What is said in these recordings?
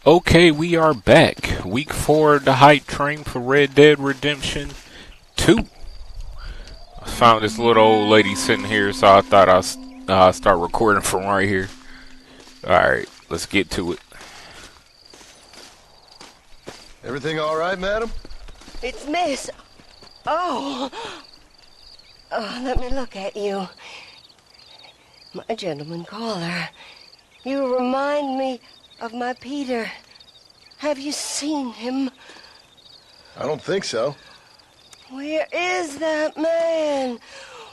Okay, we are back. Week 4 of the hype train for Red Dead Redemption 2. I found this little old lady sitting here, so I thought I'll start recording from right here. Alright, let's get to it. Everything all right, madam? It's Miss. Oh, let me look at you. My gentleman caller. You remind me of my Peter. Have you seen him? I don't think so. Where is that man?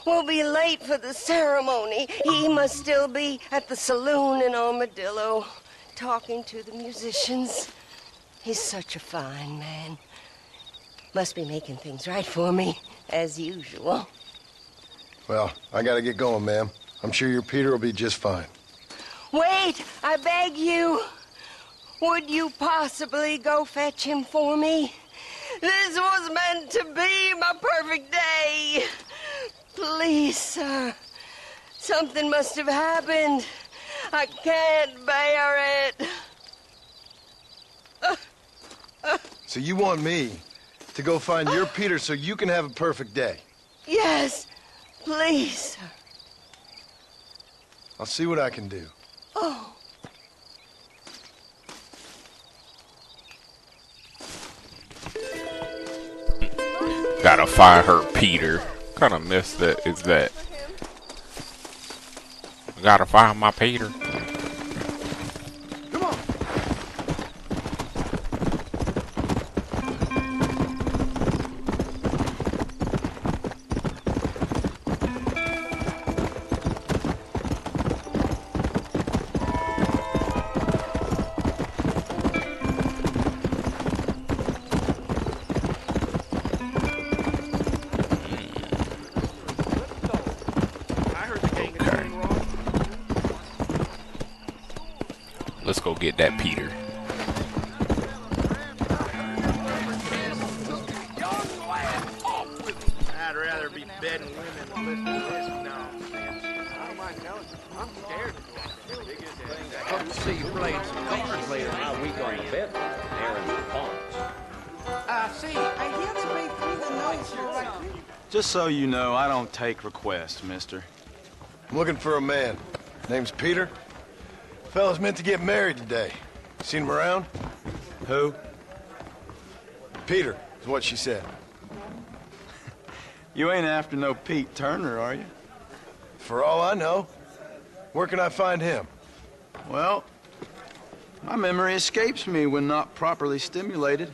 We'll be late for the ceremony. He must still be at the saloon in Armadillo, talking to the musicians. He's such a fine man. Must be making things right for me, as usual. Well, I gotta get going, ma'am. I'm sure your Peter will be just fine. Wait, I beg you. Would you possibly go fetch him for me? This was meant to be my perfect day. Please, sir. Something must have happened. I can't bear it. So you want me to go find your Peter so you can have a perfect day? Yes, please, sir. I'll see what I can do. Oh. Gotta find her Peter. What kind of mess that is that? Gotta find my Peter. Come on. Let's go get that Peter. I'd rather be bedding women than listen to this nonsense. I don't mind telling you, I'm scared to go. Hope to see you playing some cards later my week on the bed. Aaron's pawns. See, I hear they break through the notes. You're right. Just so you know, I don't take requests, mister. I'm looking for a man. Name's Peter. Fella's meant to get married today. Seen him around? Who? Peter is what she said. You ain't after no Pete Turner, are you? For all I know. Where can I find him? Well, my memory escapes me when not properly stimulated.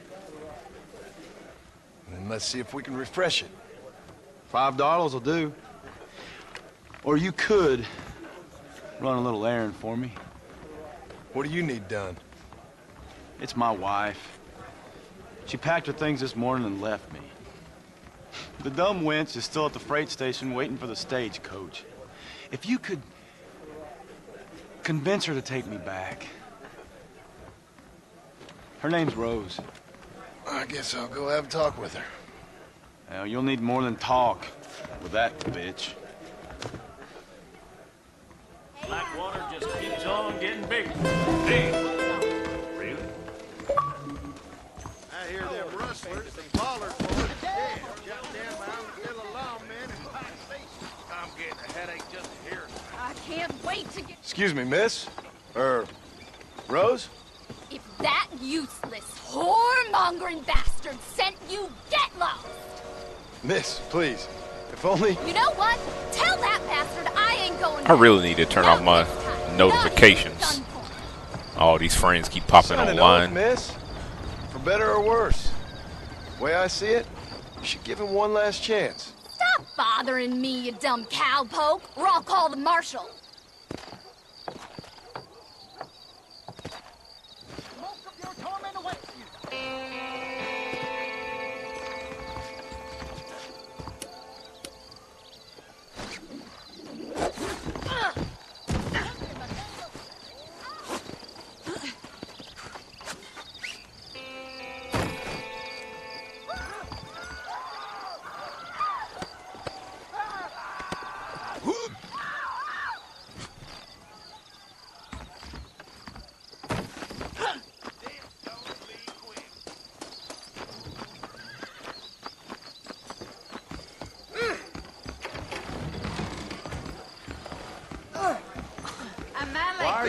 Then let's see if we can refresh it. $5 will do. Or you could run a little errand for me. What do you need done? It's my wife. She packed her things this morning and left me. The dumb wench is still at the freight station waiting for the stagecoach. If you could convince her to take me back. Her name's Rose. I guess I'll go have a talk with her. Well, you'll need more than talk with that bitch. Blackwater just keeps on getting bigger. Damn. Really? I hear them rustlers and ballers boys. Yeah, jumped down by Armadillo lawmen and hot station. I'm getting a headache just to hear it. I can't wait to get... Excuse me, miss? Rose? If that useless, whoremongering bastard sent you, get lost! Miss, please. If only... You know what? Tell that bastard I ain't going I really need to turn off my notifications. All these friends keep popping Sign an online. oath, miss. For better or worse. The way I see it, you should give him one last chance. Stop bothering me, you dumb cowpoke, or I'll call the marshal.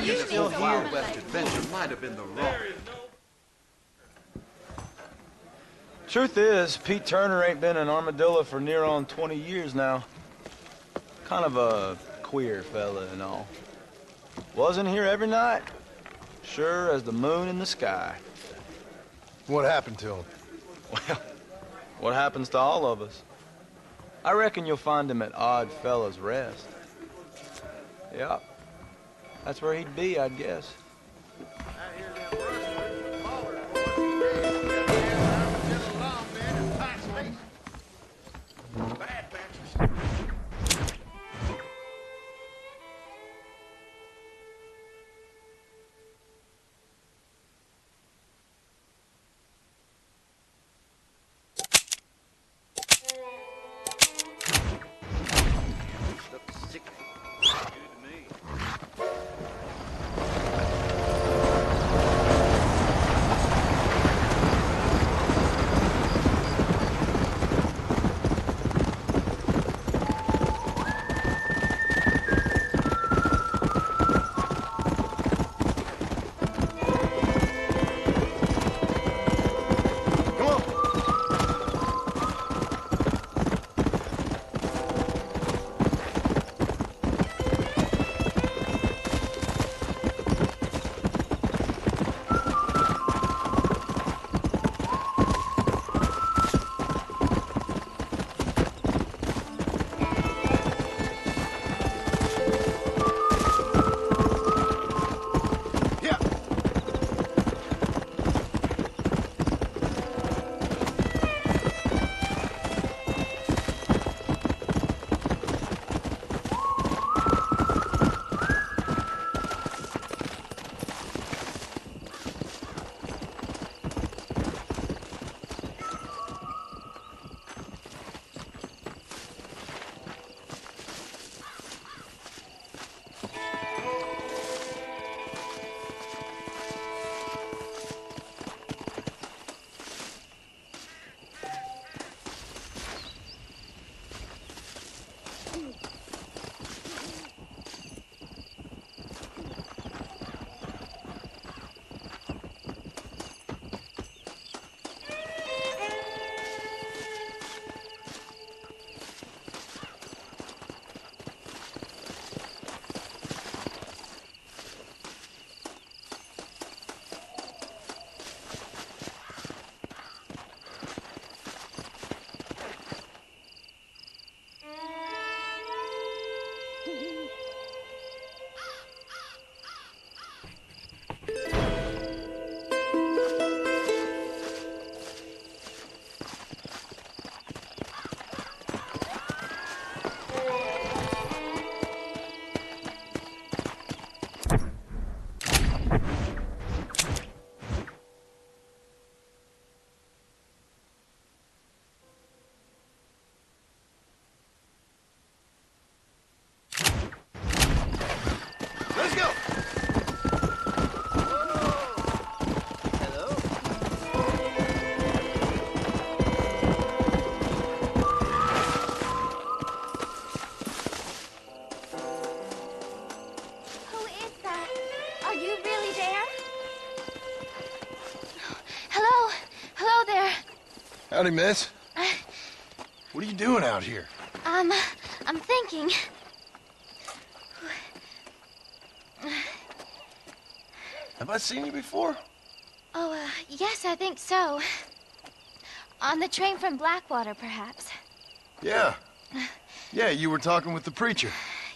Bringing this whole Wild West adventure might have been the wrong. Truth is, Pete Turner ain't been an armadillo for near on 20 years now. Kind of a queer fella and all. Wasn't here every night. Sure as the moon in the sky. What happened to him? Well, what happens to all of us? I reckon you'll find him at Odd Fella's Rest. Yeah, that's where he'd be, I'd guess. I hear them rustlers and ballers, boys. Goddamn armadillo lawmen and pie space. Bad batches. Howdy, miss. What are you doing out here? I'm thinking. Have I seen you before? Oh, yes, I think so. On the train from Blackwater, perhaps. Yeah. Yeah, you were talking with the preacher.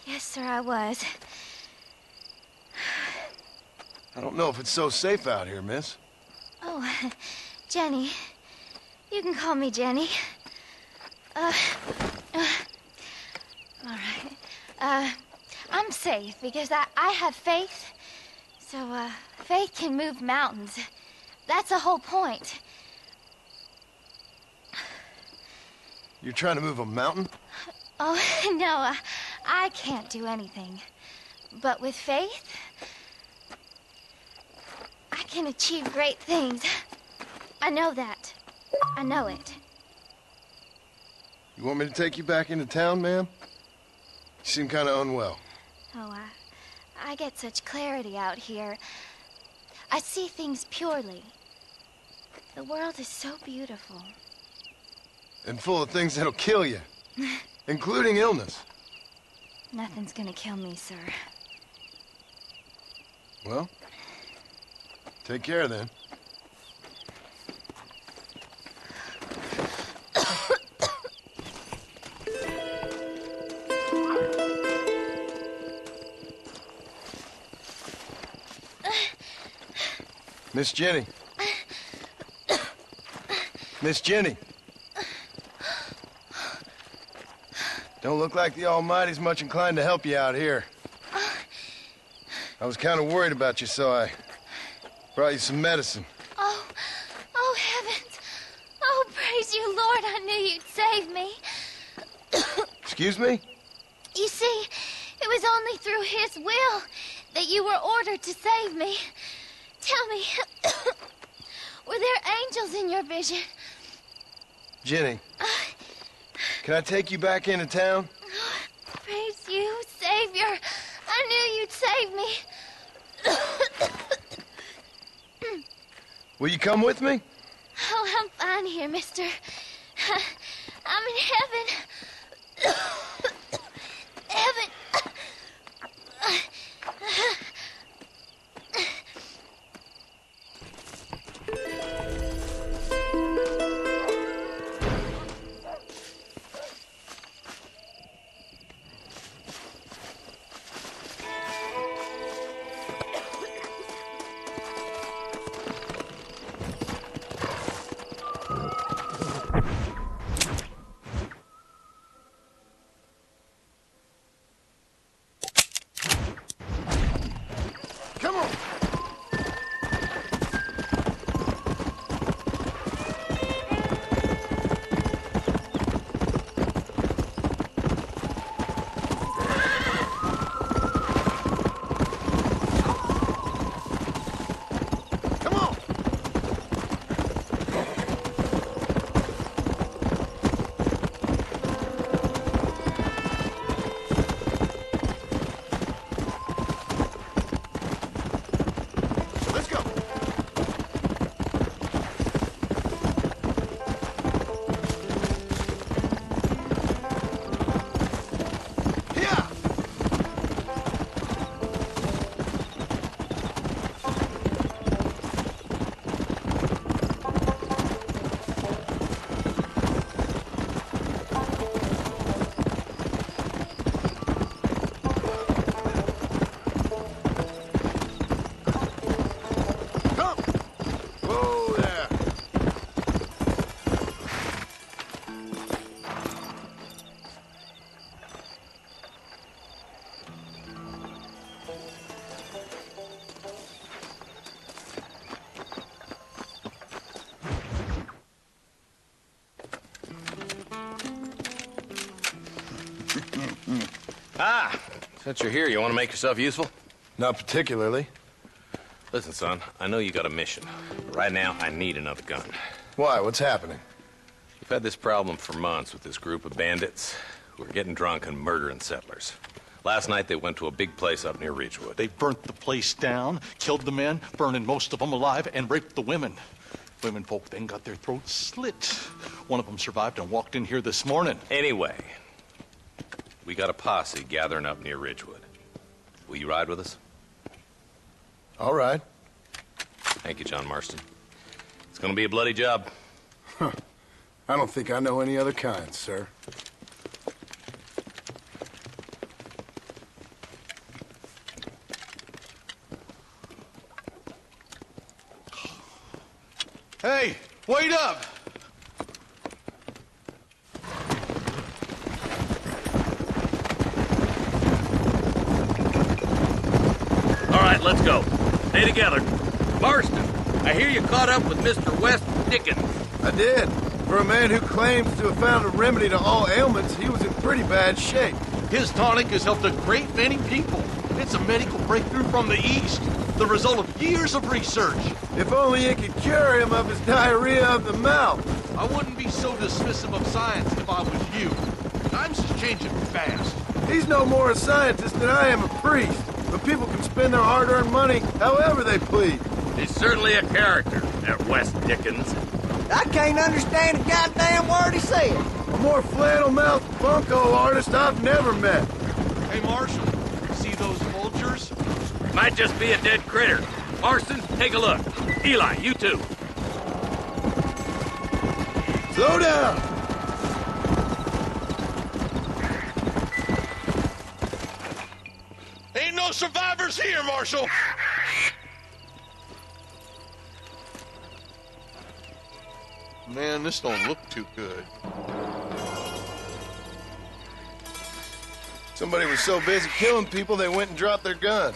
Yes, sir, I was. I don't know if it's so safe out here, miss. Oh, Jenny. You can call me Jenny. All right. I'm safe because I have faith. So, faith can move mountains. That's the whole point. You're trying to move a mountain? Oh, no, I can't do anything. But with faith, I can achieve great things. I know that. I know it. You want me to take you back into town, ma'am? You seem kind of unwell. Oh, I get such clarity out here. I see things purely. The world is so beautiful. And full of things that'll kill you. Including illness. Nothing's gonna kill me, sir. Well, take care then. Miss Jenny. Miss Jenny. Don't look like the Almighty's much inclined to help you out here. I was kind of worried about you, so I brought you some medicine. Oh heavens. Oh, praise you, Lord, I knew you'd save me. Excuse me? You see, it was only through his will that you were ordered to save me. Tell me, were there angels in your vision? Jenny, can I take you back into town? Praise you, Savior. I knew you'd save me. Will you come with me? Oh, I'm fine here, mister. I'm in heaven. Heaven. Come on! Come on! Let's go! Yeah! Come! Whoa there! Since you're here, you want to make yourself useful? Not particularly. Listen, son, I know you got a mission. But right now, I need another gun. Why? What's happening? We've had this problem for months with this group of bandits who are getting drunk and murdering settlers. Last night, they went to a big place up near Ridgewood. They burnt the place down, killed the men, burning most of them alive, and raped the women. Women folk then got their throats slit. One of them survived and walked in here this morning. Anyway, we got a posse gathering up near Ridgewood. Will you ride with us? All right. Thank you, John Marston. It's gonna be a bloody job. I don't think I know any other kind, sir. Hey, wait up! All right, let's go. Stay together. Marston, I hear you caught up with Mr. West Dickens. I did. For a man who claims to have found a remedy to all ailments, he was in pretty bad shape. His tonic has helped a great many people. It's a medical breakthrough from the East, the result of years of research. If only it could cure him of his diarrhea of the mouth. I wouldn't be so dismissive of science if I was you. Times is changing fast. He's no more a scientist than I am a priest. but people can spend their hard-earned money however they please. He's certainly a character, that West Dickens. I can't understand a goddamn word he said. A more flannel-mouthed bunco artist I've never met. Hey, Marshal, see those vultures? Might just be a dead critter. Marston, take a look. Eli, you too. Slow down! Ain't no survivors here, Marshal! Man, this don't look too good. Somebody was so busy killing people they went and dropped their gun.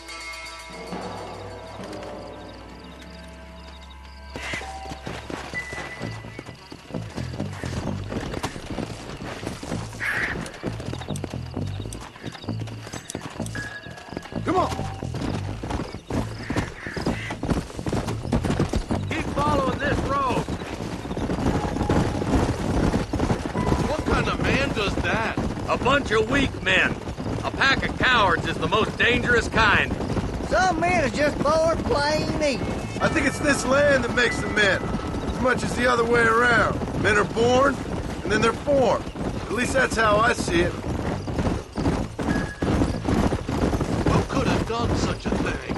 Come on! Keep following this road. What kind of man does that? A bunch of weak men. A pack of cowards is the most dangerous kind. Some men is just born plain evil. I think it's this land that makes them men, as much as the other way around. Men are born, and then they're formed. At least that's how I see it. Who could have done such a thing?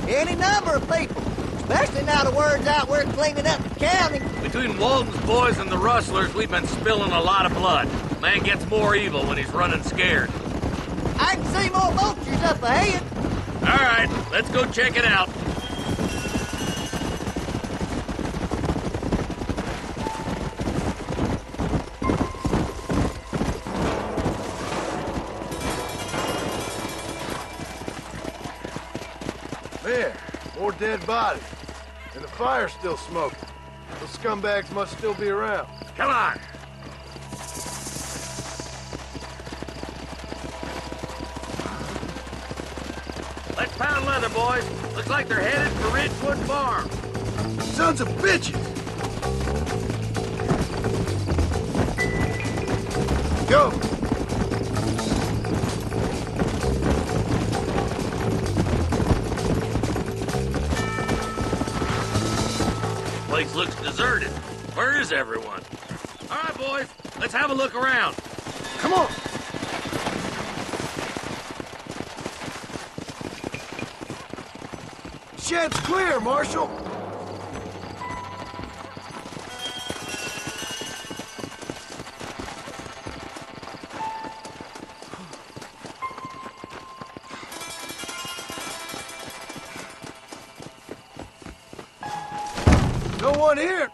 Any number of people. Especially now the word's out we're cleaning up the county. Between Walton's boys and the rustlers, we've been spilling a lot of blood. Man gets more evil when he's running scared. I can see more vultures up ahead. All right, let's go check it out. Man, more dead bodies. And the fire's still smoking. Those scumbags must still be around. Come on. Let's pound leather, boys. Looks like they're headed for Ridgewood Farm. Sons of bitches! Go! Place looks deserted. Where is everyone? All right, boys. Let's have a look around. Come on! Shed's clear, Marshal! No one here!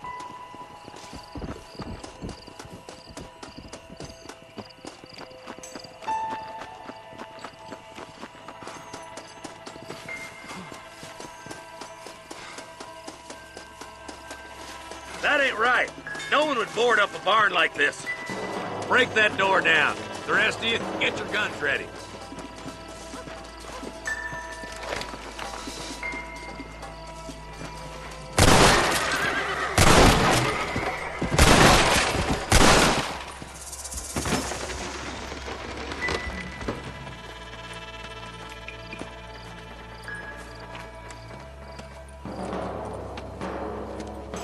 That ain't right. No one would board up a barn like this. Break that door down. The rest of you, get your guns ready.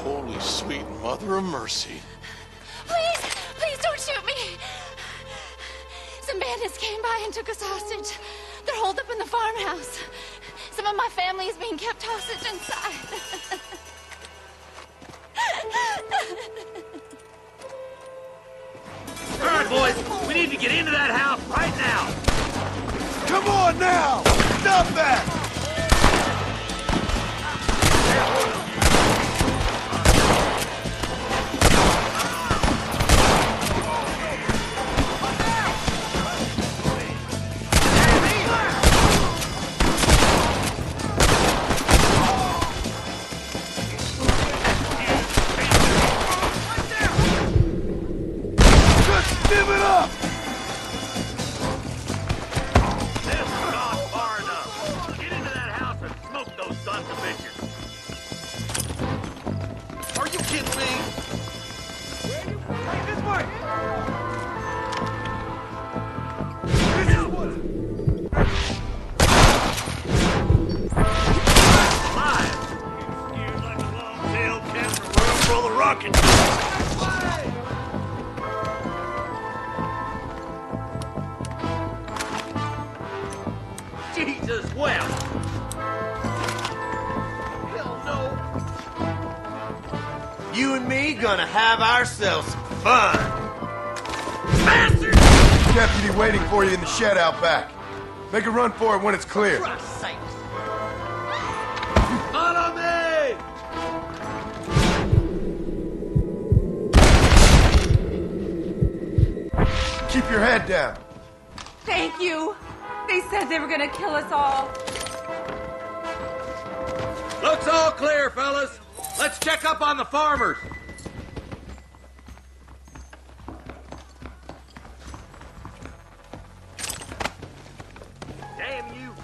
Holy sweet mother of mercy. Please, please don't shoot me. Some bandits came by and took us hostage. They're holed up in the farmhouse. Some of my family is being kept hostage inside. All right, boys. We need to get into that house right now. Come on now! Stop that! Just give it up! This is not far enough. Get in have ourselves some fun. Bastard! Deputy waiting for you in the shed out back. Make a run for it when it's clear. Christ's sake. Follow me! Keep your head down. Thank you. They said they were gonna kill us all. Looks all clear, fellas. Let's check up on the farmers. Damn you.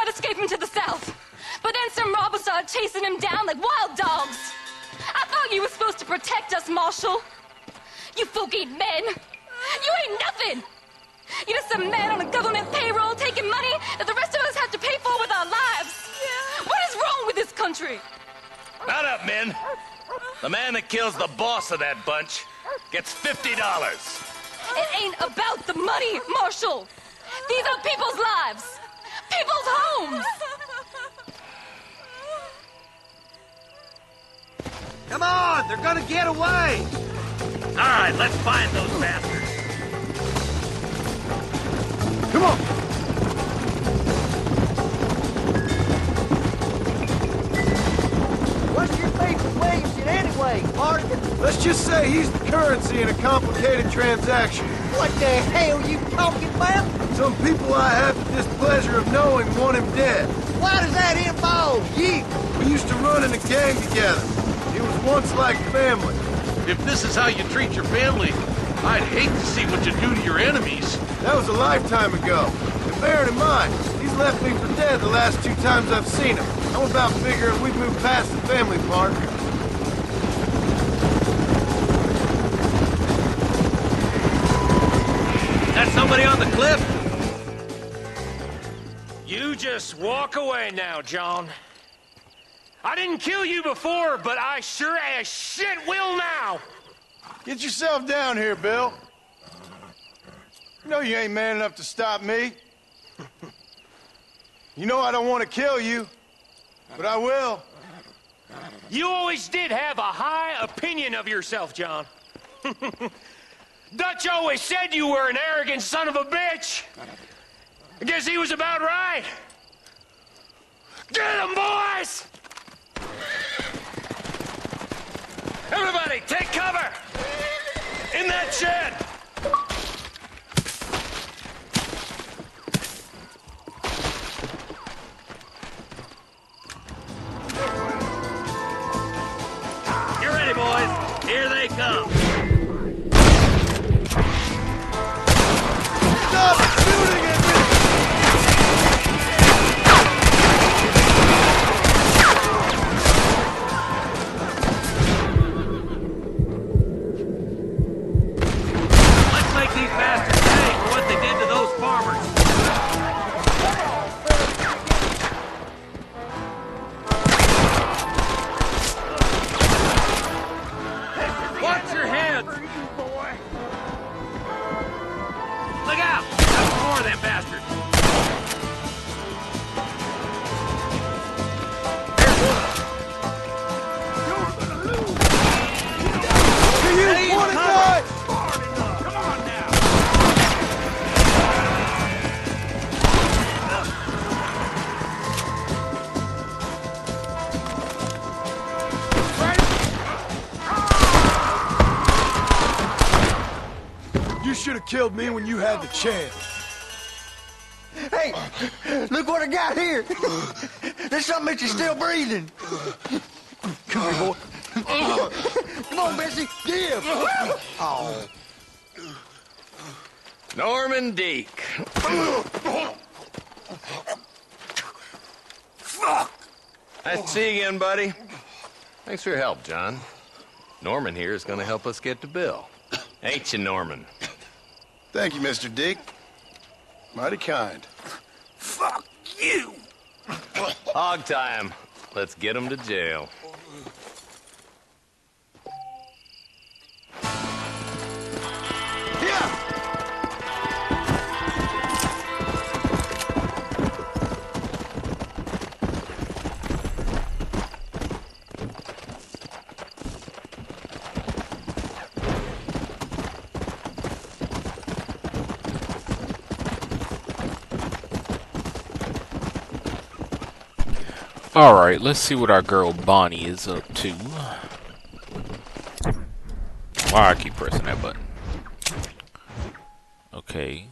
Escape him to the south. But then some robbers started chasing him down like wild dogs. I thought you were supposed to protect us, Marshal. You folk-eating men. You ain't nothing. You're just some man on a government payroll taking money that the rest of us have to pay for with our lives. Yeah. What is wrong with this country? Not up, men. The man that kills the boss of that bunch gets $50. It ain't about the money, Marshal. These are people's lives. People's homes! Come on, they're gonna get away! All right, let's find those bastards. Come on! What's your beef with Williamson anyway, partner? Let's just say he's the currency in a complicated transaction. What the hell you talking about? Some people I have the displeasure of knowing want him dead. Why does that involve you? We used to run in a gang together. It was once like family. If this is how you treat your family, I'd hate to see what you do to your enemies. That was a lifetime ago. And bearing in mind, he's left me for dead the last 2 times I've seen him. I'm about figuring we've moved past the family part. That's somebody on the cliff? You just walk away now, John. I didn't kill you before, but I sure as shit will now. Get yourself down here, Bill. You know you ain't man enough to stop me. You know I don't want to kill you, but I will. You always did have a high opinion of yourself, John. Dutch always said you were an arrogant son of a bitch. I guess he was about right. Get him, boys! Everybody, take cover! In that shed! You ready, boys? Here they come. Stop shooting at me! Let's make these bastards pay for what they did to those farmers. Watch your heads! Look out! Got some more of them bastards. Do you want to die? Come on now! You should have killed me when you had the chance. Hey, Wait! Look what I got here! There's something that you're still breathing! Come here, boy. Come on, Bessie, give! Oh. Norman Deek. Fuck! Nice to see you again, buddy. Thanks for your help, John. Norman here is going to help us get to Bill. Ain't you, Norman? Thank you, Mr. Dick. Mighty kind. Fuck you! Hog time. Let's get him to jail. Alright, let's see what our girl Bonnie is up to. Why I keep pressing that button. Okay.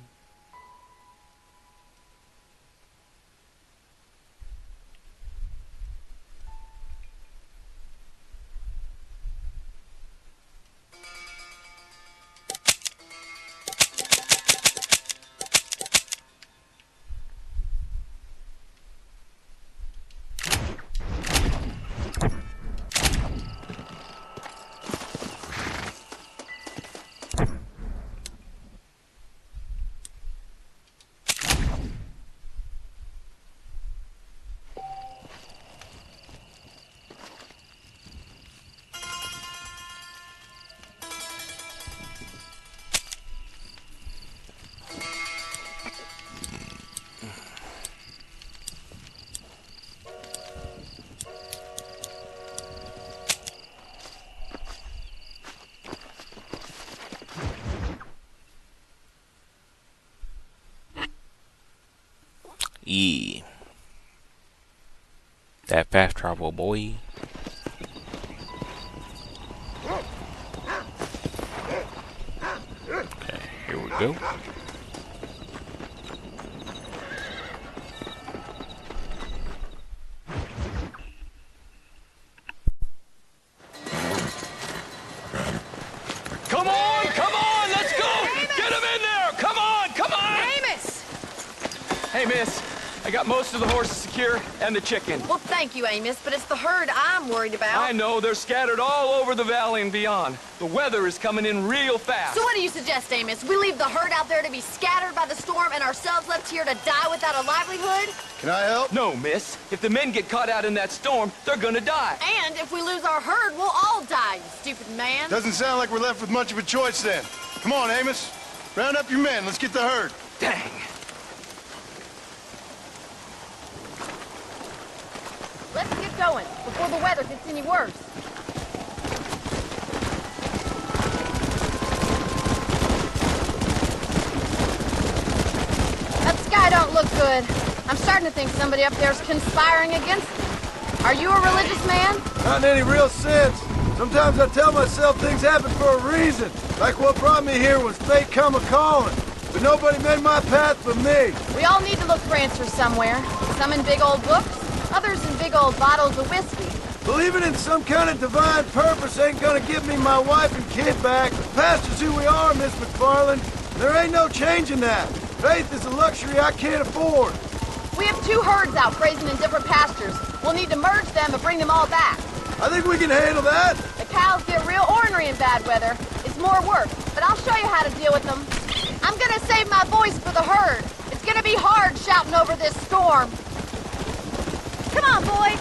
Yeah. That fast travel, boy. Okay, here we go. Come on, let's go! Get him in there! Come on! Amos! Hey, miss, I got most of the horses secure and the chicken. Well, thank you, Amos, but it's the herd I'm worried about. I know, they're scattered all over the valley and beyond. The weather is coming in real fast. So what do you suggest, Amos? We leave the herd out there to be scattered by the storm and ourselves left here to die without a livelihood? Can I help? No, miss. If the men get caught out in that storm, they're gonna die. And if we lose our herd, we'll all die, you stupid man. Doesn't sound like we're left with much of a choice then. Come on, Amos. Round up your men. Let's get the herd. Dang. Let's get going before the weather gets any worse. That sky don't look good. I'm starting to think somebody up there's conspiring against me. Are you a religious man? Not in any real sense. Sometimes I tell myself things happen for a reason. Like what brought me here was fate come a-calling. But nobody made my path but me. We all need to look for answers somewhere. Some in big old books, others in big old bottles of whiskey. Believing in some kind of divine purpose ain't gonna give me my wife and kid back. The past is who we are, Miss McFarland. There ain't no changing that. Faith is a luxury I can't afford. We have two herds out grazing in different pastures. We'll need to merge them and bring them all back. I think we can handle that. The cows get real ornery in bad weather. It's more work, but I'll show you how to deal with them. I'm gonna save my voice for the herd. It's gonna be hard shouting over this storm. Come on, boys.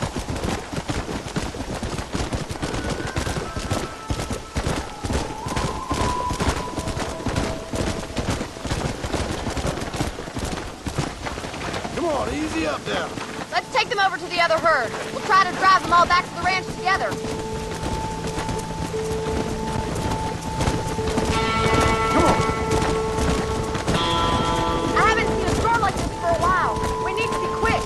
Come on, easy up now. Let's take them over to the other herd. We'll try to drive them all back to the ranch together. Come on. I haven't seen a storm like this for a while. We need to be quick.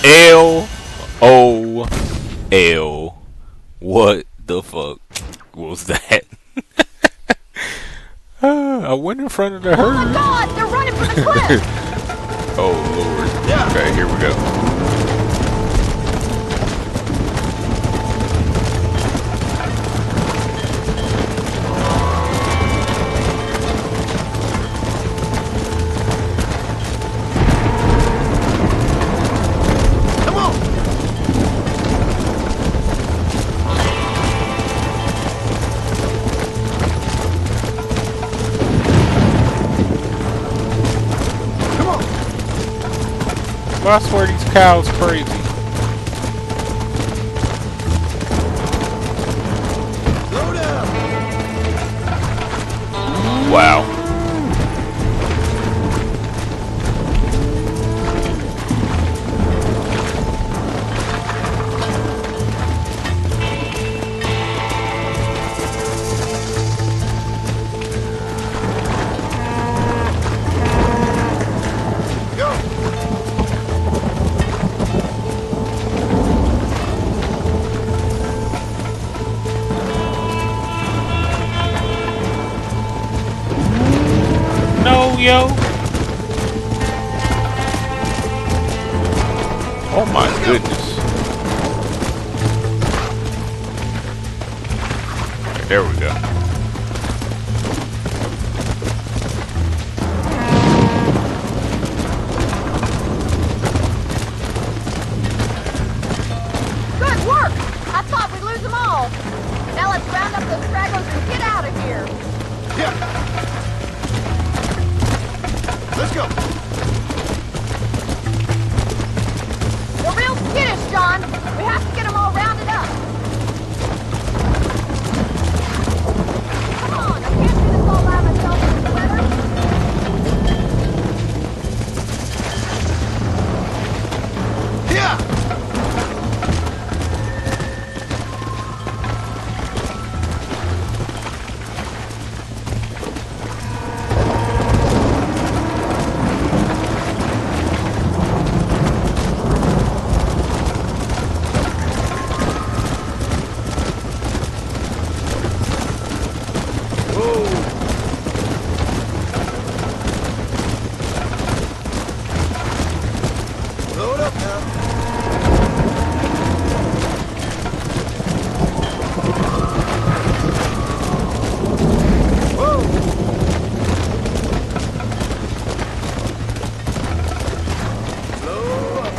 LOL. What the fuck was that? I went in front of the herd. Oh my God, they're running for the cliff. Oh Lord. Okay, here we go. Well, I swear these cows crazy. Slow down. Wow. Yo. Oh my goodness. Okay, there we go. Good work! I thought we'd lose them all. Now let's round up those stragglers and get out of here. Yeah. Let's go. We're real skittish, John. We have to get them all rounded up. Come on, I can't do this all by myself in the weather. Yeah. Load up now. Whoa. Slow up.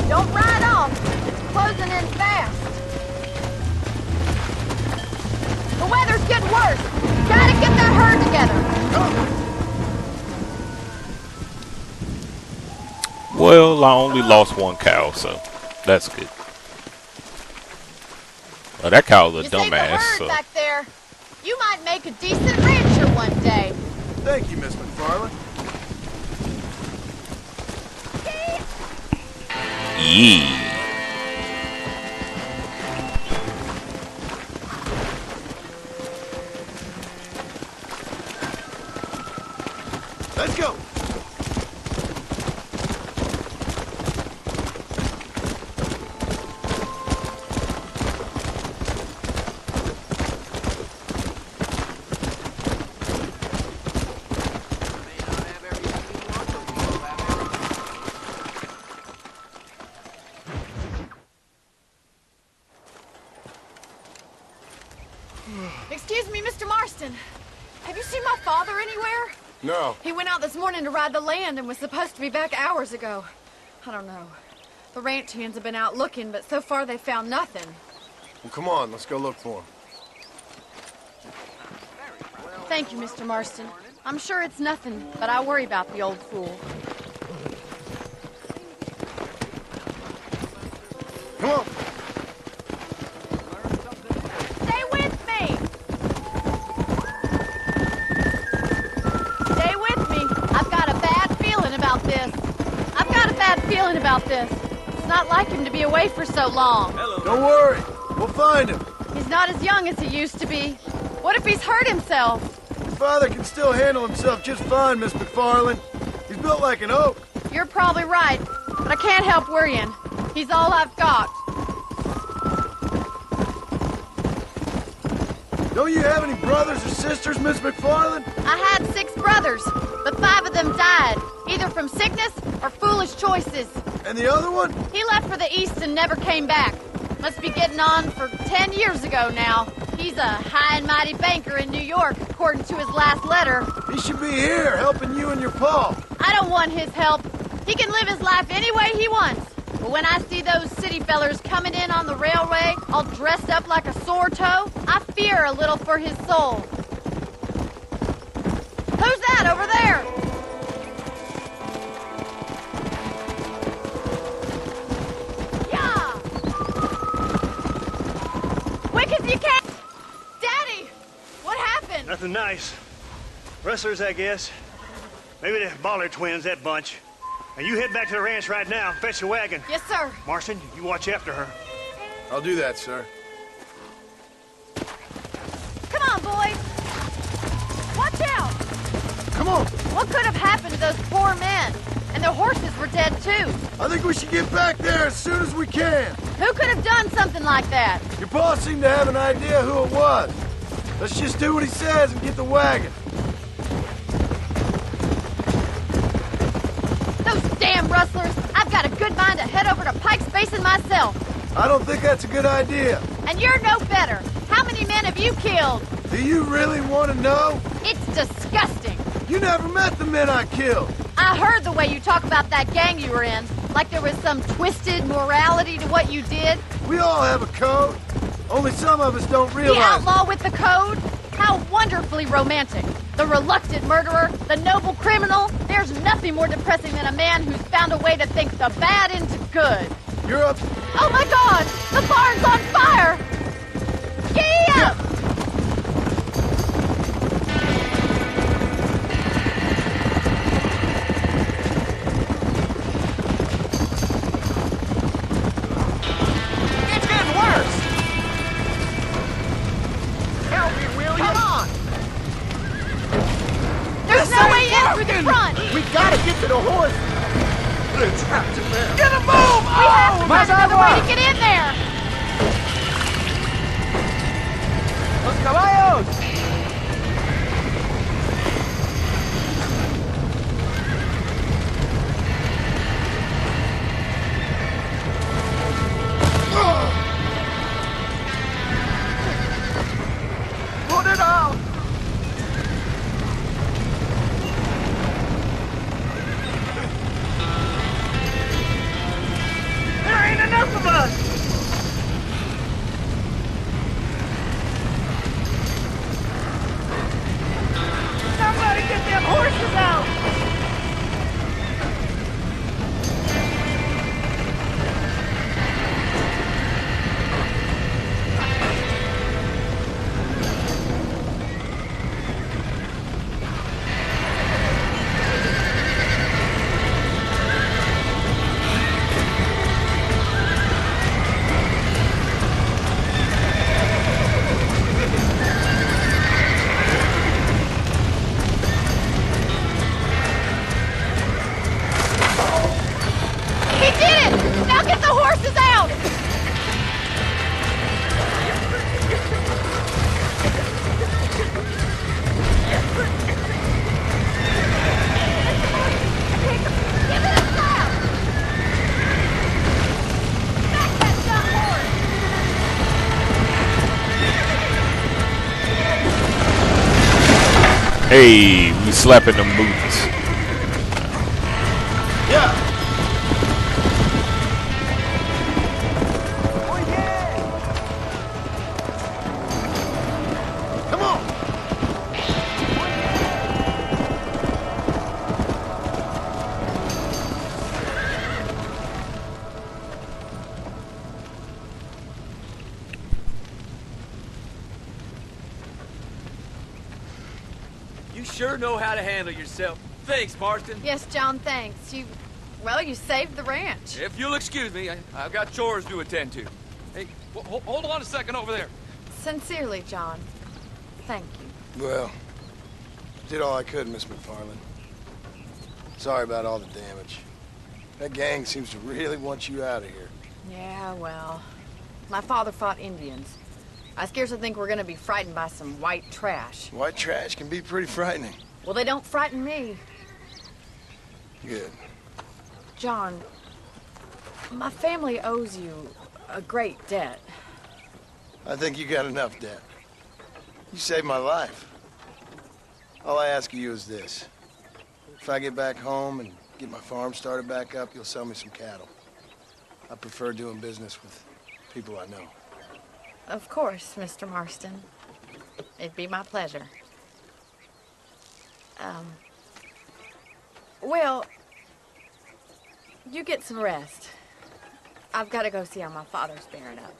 Don't ride off. It's closing in fast. The weather's getting worse. Gotta get that herd together. Well, I only lost one cow, so that's good. Well, that cow's a You saved the dumbass, herd so. back there. You might make a decent rancher one day. Thank you, Miss McFarland. Yeah. Let's go. No. He went out this morning to ride the land and was supposed to be back hours ago. I don't know. The ranch hands have been out looking, but so far they found nothing. Well, come on, let's go look for him. Thank you, Mr. Marston. I'm sure it's nothing, but I worry about the old fool. Come on. Stay with me! Stay with me. I've got a bad feeling about this. It's not like him to be away for so long. Don't worry. We'll find him. He's not as young as he used to be. What if he's hurt himself? Your father can still handle himself just fine, Miss McFarland. He's built like an oak. You're probably right, but I can't help worrying. He's all I've got. Don't you have any brothers or sisters, Miss McFarland? I had 6 brothers, but 5 of them died, either from sickness or foolish choices. And the other one? He left for the east and never came back. Must be getting on for 10 years ago now. He's a high and mighty banker in New York, according to his last letter. He should be here, helping you and your pa. I don't want his help. He can live his life any way he wants. But when I see those city fellers coming in on the railway, all dressed up like a sore toe, I fear a little for his soul. Who's that over there? Yeah! Quick as you can! Daddy! What happened? Nothing nice. Rustlers, I guess. Maybe the Baller twins, that bunch. Now you head back to the ranch right now and fetch the wagon. Yes, sir. Marston, you watch after her. I'll do that, sir. Come on, boys! Watch out! Come on! What could have happened to those poor men? And their horses were dead, too. I think we should get back there as soon as we can. Who could have done something like that? Your pa seemed to have an idea who it was. Let's just do what he says and get the wagon. Those damn rustlers! I've got a good mind to head over to Pike's Basin myself. I don't think that's a good idea. And you're no better. How many men have you killed? Do you really want to know? It's disgusting. You never met the men I killed. I heard the way you talk about that gang you were in, like there was some twisted morality to what you did. We all have a code. Only some of us don't realize The outlaw with the code? How wonderfully romantic. The reluctant murderer, the noble criminal. There's nothing more depressing than a man who's found a way to think the bad into good. You're up. Oh my God! The barn's on fire! Yeah! It's getting worse! Help me, will you? Come on! There's no way in through the front! We gotta get to the horse! They're trapped in there! Get a move! We have to find another way to get in there! Los caballos! Put it out! There ain't enough of us! Somebody get them horses out! He did it! Now get the horses out! Give it a slap! Back that dumb horse! Hey, be slapping them boots. Yeah. Come on. You sure know how to handle yourself. Thanks, Marston. Yes, John, thanks. Well, you saved the ranch. If you'll excuse me, I've got chores to attend to. Hey, hold on a second over there. Sincerely, John. Thank you. Well, did all I could, Miss McFarland. Sorry about all the damage. That gang seems to really want you out of here. Yeah, well, my father fought Indians. I scarcely think we're gonna be frightened by some white trash. White trash can be pretty frightening. Well, they don't frighten me. Good. John, my family owes you a great debt. I think you got enough debt. You saved my life. All I ask of you is this. If I get back home and get my farm started back up, you'll sell me some cattle. I prefer doing business with people I know. Of course, Mr. Marston. It'd be my pleasure. Well, you get some rest. I've got to go see how my father's bearing up.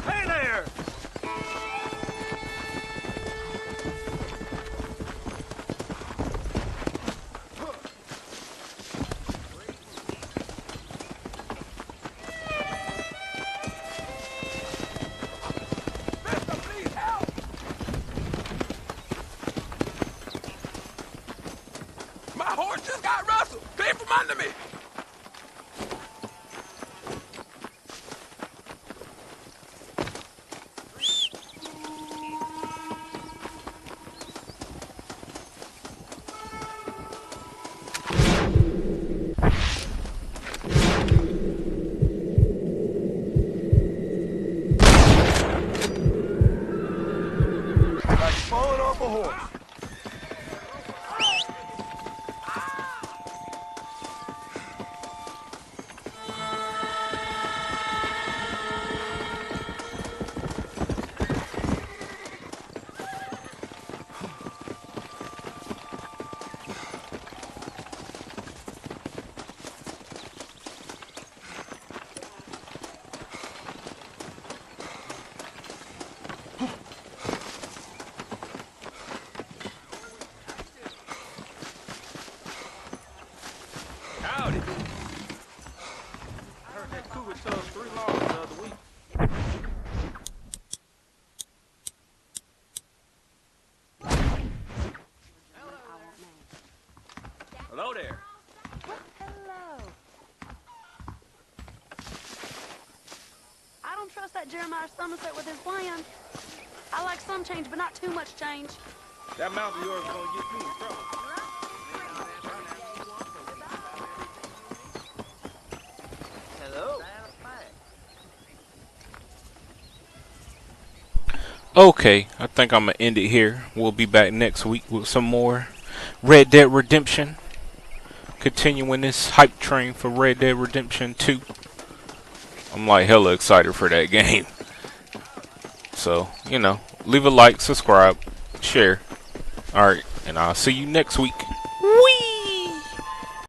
Hey there! My horse just got rustled. Came from under me. Like falling off a horse. Howdy. I heard that cougar sold 3 logs the other week. Hello there. Hello. I don't trust that Jeremiah Somerset with his plan. I like some change, but not too much change. That mouth of yours is gonna get you in trouble. Okay, I think I'm gonna end it here. We'll be back next week with some more Red Dead Redemption. Continuing this hype train for Red Dead Redemption 2. I'm like hella excited for that game. So, you know, leave a like, subscribe, share. Alright, and I'll see you next week.